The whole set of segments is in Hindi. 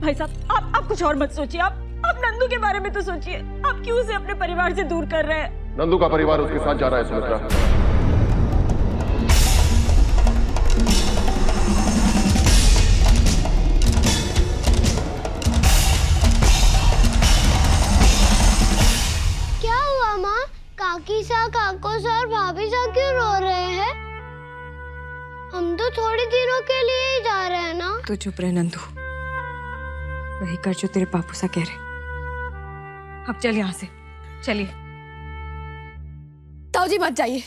भाई साहब आप कुछ और मत सोचिए। आप नंदू के बारे में तो सोचिए। आप क्यों उसे अपने परिवार से दूर कर रहे हैं? नंदू का परिवार उसके साथ जा रहा है सुमित्रा। क्या हुआ माँ? काकी सा, काको सा और भाभी सा क्यों रो रहे हैं? हम तो थोड़े दिनों के लिए ही जा रहे हैं ना। तो चुप रहे नंदू, वही कर जो तेरे पापू सा कह रहे। अब चल यहाँ से, चलिए। ताऊ जी मत जाइए।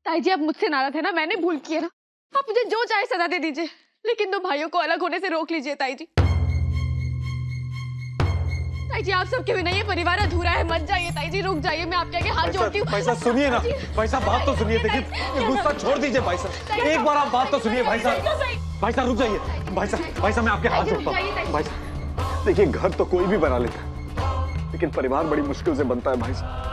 ताई जी आप मुझसे नाराज है ना, मैंने भूल की है ना। आप मुझे जो चाहे सजा दे दीजिए, लेकिन दो भाइयों को अलग होने से रोक लीजिए ताई जी। ताई जी आप सबके बिना ये परिवार अधूरा है, मत जाइए ताई जी, रुक जाइए, मैं आपके आगे हाथ जोड़ती हूँ। भाई साहब सुनिए ना, भाई साहब बात तो सुनिए। देखिए ये गुस्सा छोड़ दीजिए भाई साहब, एक बार आप बात तो सुनिए भाई साहब। भाई साहब रुक जाइए, भाई साहब मैं आपके हाथ जोड़ता हूँ। भाई साहब देखिए घर तो कोई भी बना लेता है, लेकिन परिवार बड़ी मुश्किल से बनता है भाई साहब।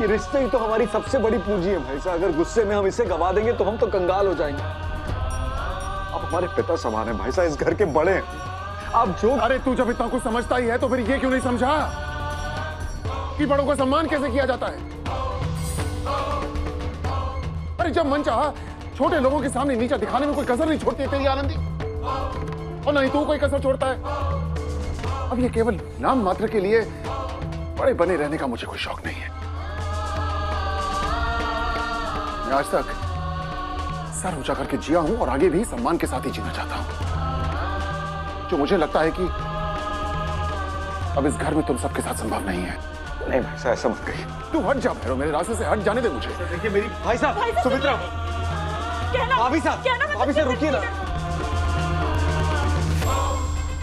ये रिश्ते ही तो हमारी सबसे बड़ी पूंजी है भाई साहब। अगर गुस्से में हम इसे गवा देंगे तो हम तो कंगाल हो जाएंगे। आप हमारे पिता समान हैं भाई साहब, इस घर के बड़े हैं। आप जो अरे तू जब इतना कुछ समझता ही है तो फिर ये क्यों नहीं समझा कि बड़ों का सम्मान कैसे किया जाता है? अरे जब मन चाहा छोटे लोगों के सामने नीचा दिखाने में कोई कसर नहीं छोड़ती तेरी आनंदी, और नहीं तू कोई कसर छोड़ता है। अब ये केवल नाम मात्र के लिए बड़े बने रहने का मुझे कोई शौक नहीं है। मैं आज तक सर ऊंचा करके जिया हूं और आगे भी सम्मान के साथ ही जीना चाहता हूं। जो मुझे लगता है कि अब इस घर में तुम सबके साथ संभव नहीं है। नहीं भाई साहब ऐसा मत कहिए। तू हट जा भैरव, मेरे रास्ते से हट जाने दे मुझे। देखिए मेरी भाई साहब सुमित्रा, भाभी साहब रुकिए ना।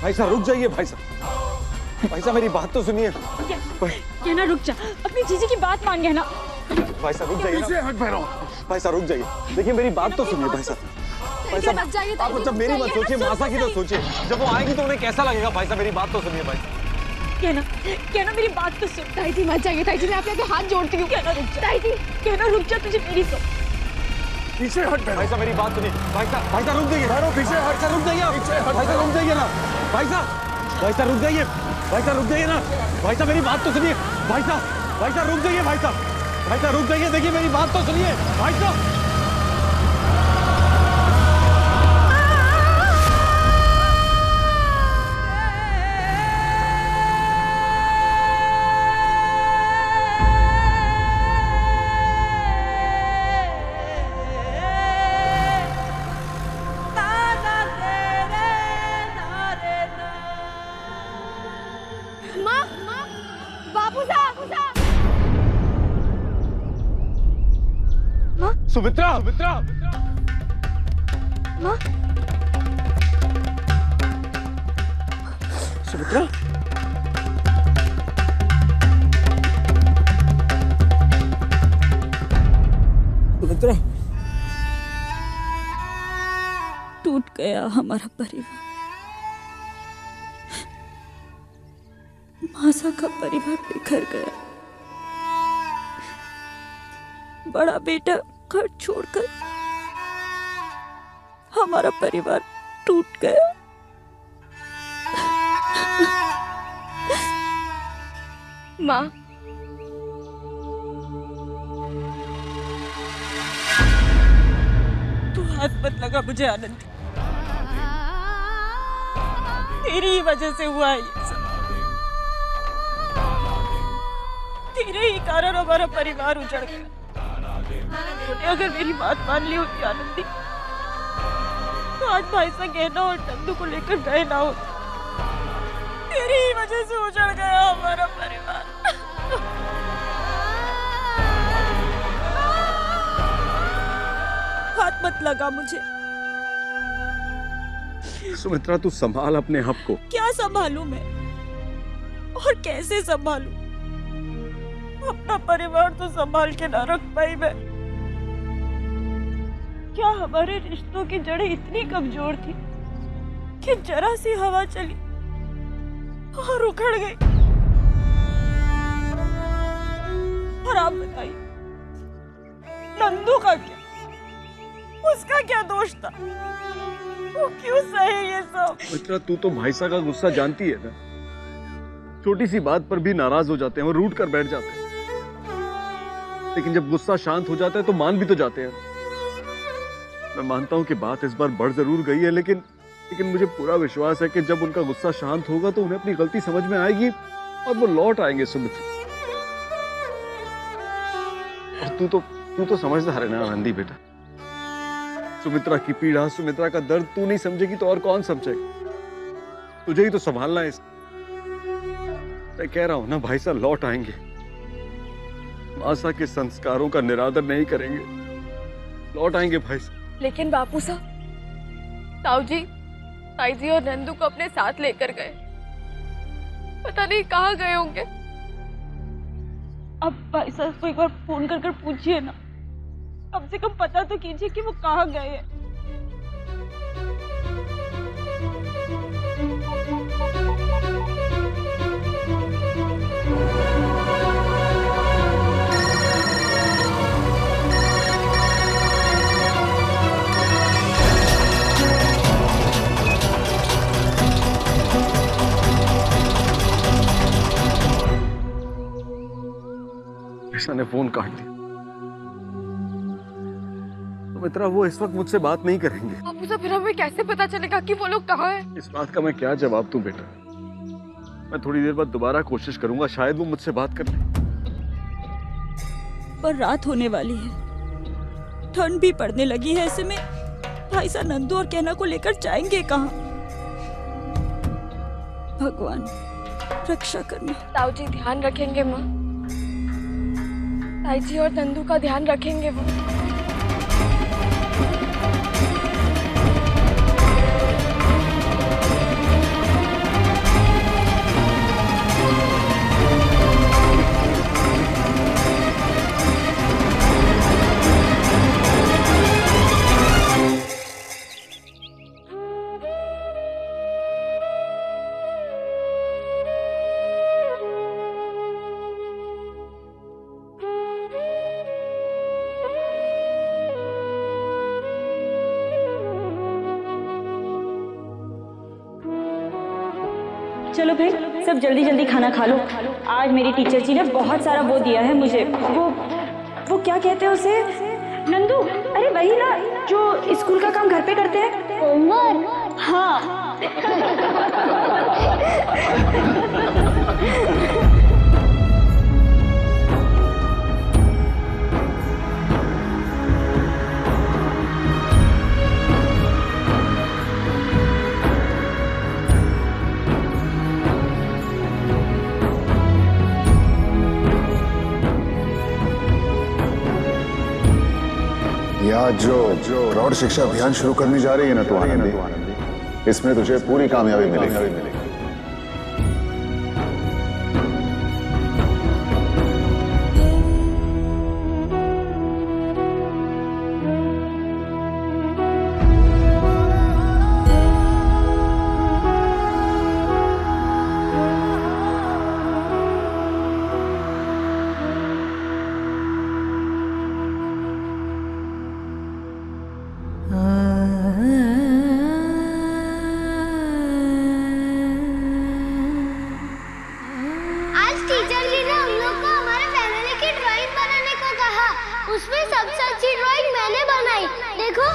भाई साहब रुक जाइए। भाई साहब मेरी बात तो सुनिए। कहना रुक जा, अपनी जीजी की बात मान गया ना। भाई साहब रुक जाइए ना। हट भैरव। भाई साहब रुक जाइए, देखिए मेरी बात तो सुनिए भाई साहब। भाई साहब आप जब मेरी मत सोचिए, मासा की तो सोचिए। जब वो आएगी तो उन्हें कैसा लगेगा? भाई साहब मेरी बात तो सुनिए। भाई कहना मेरी बात तो सुन। ताई जी मत जाइए, ताई जी मैं आपके आगे हाथ जोड़ती हूँ। कहना रुक जा, ताई जी कहना रुक जा, तुझे मेरी सो। पीछे हट भाई साहब मेरी बात सुनिए। भाई साहब रुक जाइए। पीछे हट, रुक जाइए। भाई साहब रुक जाइए ना। भाई साहब रुक जाइए। भाई साहब रुक जाइए ना। भाई साहब मेरी बात तो सुनिए। भाई साहब रुक जाइए। भाई साहब रुक जाइए, देखिए मेरी बात तो सुनिए। भाई साहब सुमित्रा माँ सुमित्रा टूट गया हमारा परिवार। मासा का परिवार बिखर गया। बड़ा बेटा घर छोड़कर हमारा परिवार टूट गया। माँ तू हाथ मत लगा मुझे आनंद, तेरी ही वजह से हुआ है ये सब। तेरे ही कारण हमारा परिवार उजड़ गया। अगर मेरी बात मान ली होती आनंदी तो आज भाई सा कहना और नंदू को लेकर गए ना होते। तेरी ही वजह से उजड़ गया हमारा परिवार। हाथ मत लगा मुझे। सुमित्रा तू संभाल अपने आप को। क्या संभालूं मैं और कैसे संभालूं? अपना परिवार तो संभाल के ना रख पाई मैं। क्या हमारे रिश्तों की जड़ें इतनी कमजोर थी कि जरा सी हवा चली और उखड़ गई? और आप बताइए नंदू का क्या? उसका क्या दोष था? वो क्यों सहे ये सब? मित्रा, तू तो भाईसा का गुस्सा जानती है ना। छोटी सी बात पर भी नाराज हो जाते हैं और रूठ कर बैठ जाते हैं, लेकिन जब गुस्सा शांत हो जाता है तो मान भी तो जाते हैं। मैं मानता हूं कि बात इस बार बढ़ जरूर गई है, लेकिन मुझे पूरा विश्वास है कि जब उनका गुस्सा शांत होगा तो उन्हें अपनी गलती समझ में आएगी और वो लौट आएंगे। सुमित्रा, और तू तो समझदार है ना आनंदी बेटा। सुमित्रा की पीड़ा, सुमित्रा का दर्द तू नहीं समझेगी तो और कौन समझेगा? तुझे ही तो संभालना है। मैं कह रहा हूं ना, भाई साहब लौट आएंगे। मासा के संस्कारों का निरादर नहीं करेंगे, लौट आएंगे भाई साहब। लेकिन बापू साहब, ताऊ जी, ताई जी और नंदू को अपने साथ लेकर गए, पता नहीं कहाँ गए होंगे। अब भाई साहब को एक बार फोन कर पूछिए ना, कम से कम पता तो कीजिए कि वो कहाँ गए हैं। ईशा ने फोन काट दिया। मित्रा, वो इस वक्त मुझसे बात नहीं करेंगे। बापू साहब, फिर हमें कैसे पता चलेगा कि वो लोग कहाँ हैं? इस बात का मैं क्या जवाब दूं बेटा? मैं थोड़ी देर बाद दोबारा कोशिश करूंगा, शायद वो मुझसे बात कर ले। पर रात होने वाली है, ठंड भी पड़ने लगी है। ऐसे में भाई साहब नंदू और कहना को लेकर जाएंगे कहाँ? भगवान रक्षा करना। ताऊ जी ध्यान रखेंगे माँ, ताई जी और नंदू का ध्यान रखेंगे वो। चलो भाई, सब जल्दी जल्दी खाना खा लो। आज मेरी टीचर जी ने बहुत सारा वो दिया है मुझे। वो क्या कहते हैं उसे? नंदू, अरे वही ना जो स्कूल का काम घर पे करते हैं। होमवर्क। हाँ। या जो प्रौढ़ शिक्षा अभियान शुरू करने जा रही है ना तू आनंदी, इसमें तुझे पूरी कामयाबी मिलेगी। उसमें सबसे अच्छी ड्राइंग मैंने बनाई, देखो।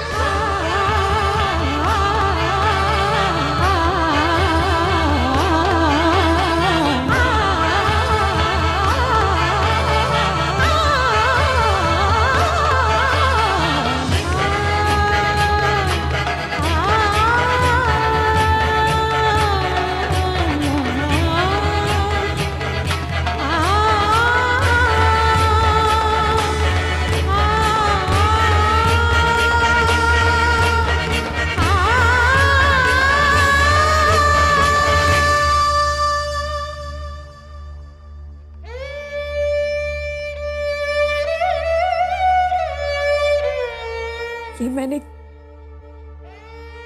ये मैंने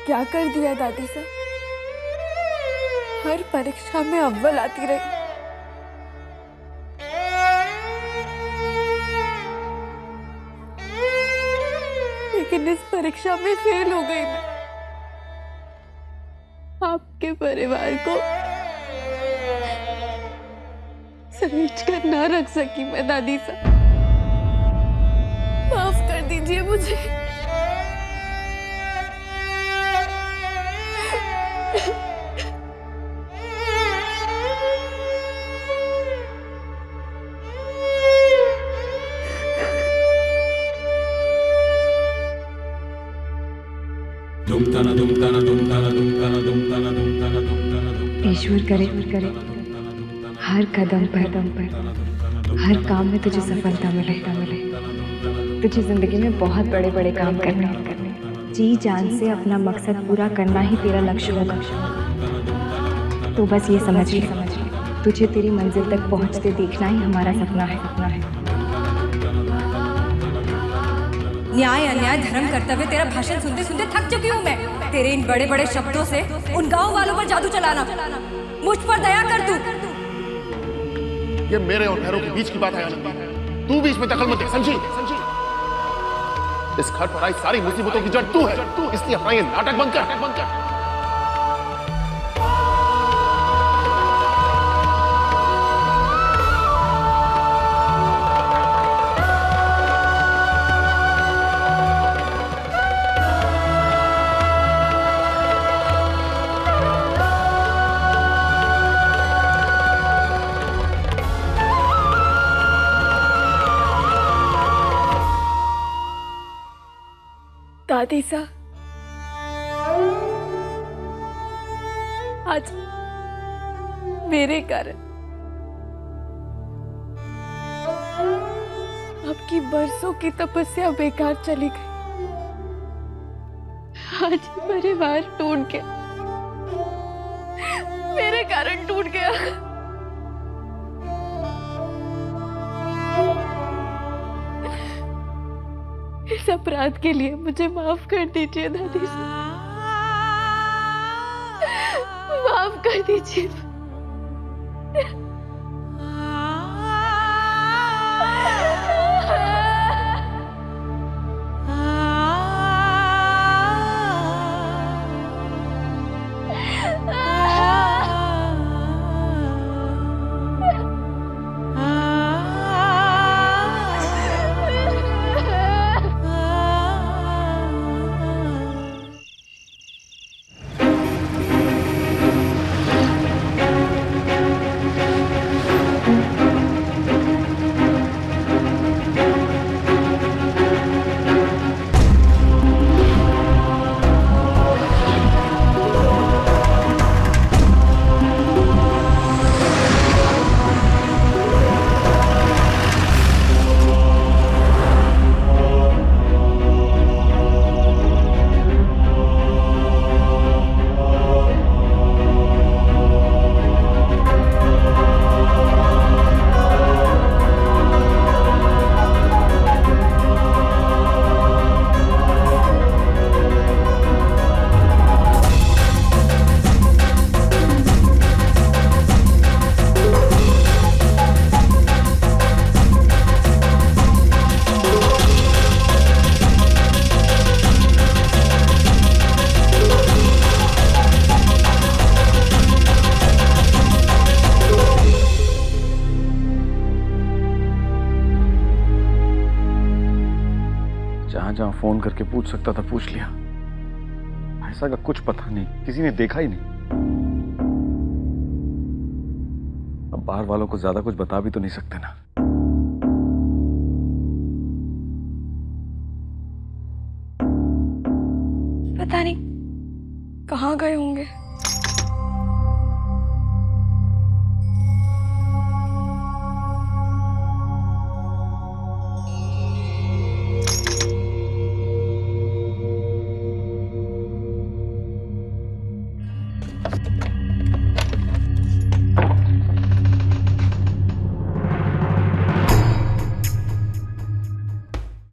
क्या कर दिया दादी साहब? हर परीक्षा में अव्वल आती रही, लेकिन इस परीक्षा में फेल हो गई मैं। आपके परिवार को समझ कर ना रख सकी मैं दादी साहब, माफ कर दीजिए मुझे। ईश्वर करे हर कदम पर हर काम में तुझे सफलता मिले। तुझे जिंदगी में बहुत बड़े बड़े काम करने, जी जान से अपना मकसद पूरा करना ही तेरा लक्ष्य होगा। तो बस ये समझ ले, तुझे तेरी मंजिल तक पहुंचते देखना ही हमारा सपना है। न्याय अन्याय धर्म कर्तव्य तेरा भाषण सुनते सुनते थक चुकी हूँ मैं। तेरे इन बड़े बड़े शब्दों से उन गांव वालों पर जादू चलाना, मुझ पर दया कर तू। ये मेरे और भैरव के बीच की बात है आनंदी, तू बीच में दखल मत दे, समझी? इस घर पर आई सारी मुसीबतों की जड़ तू है, इसलिए अपना ये नाटक बंद कर। दादी साहब, आज मेरे कारण आपकी बरसों की तपस्या बेकार चली गई। आज परिवार टूट गया, मेरे कारण टूट गया। इस अपराध के लिए मुझे माफ कर दीजिए दादी साहब, माफ कर दीजिए। जहां फोन करके पूछ सकता था पूछ लिया। ऐसा का कुछ पता नहीं, किसी ने देखा ही नहीं। अब बाहर वालों को ज्यादा कुछ बता भी तो नहीं सकते ना। पता नहीं कहाँ गए होंगे।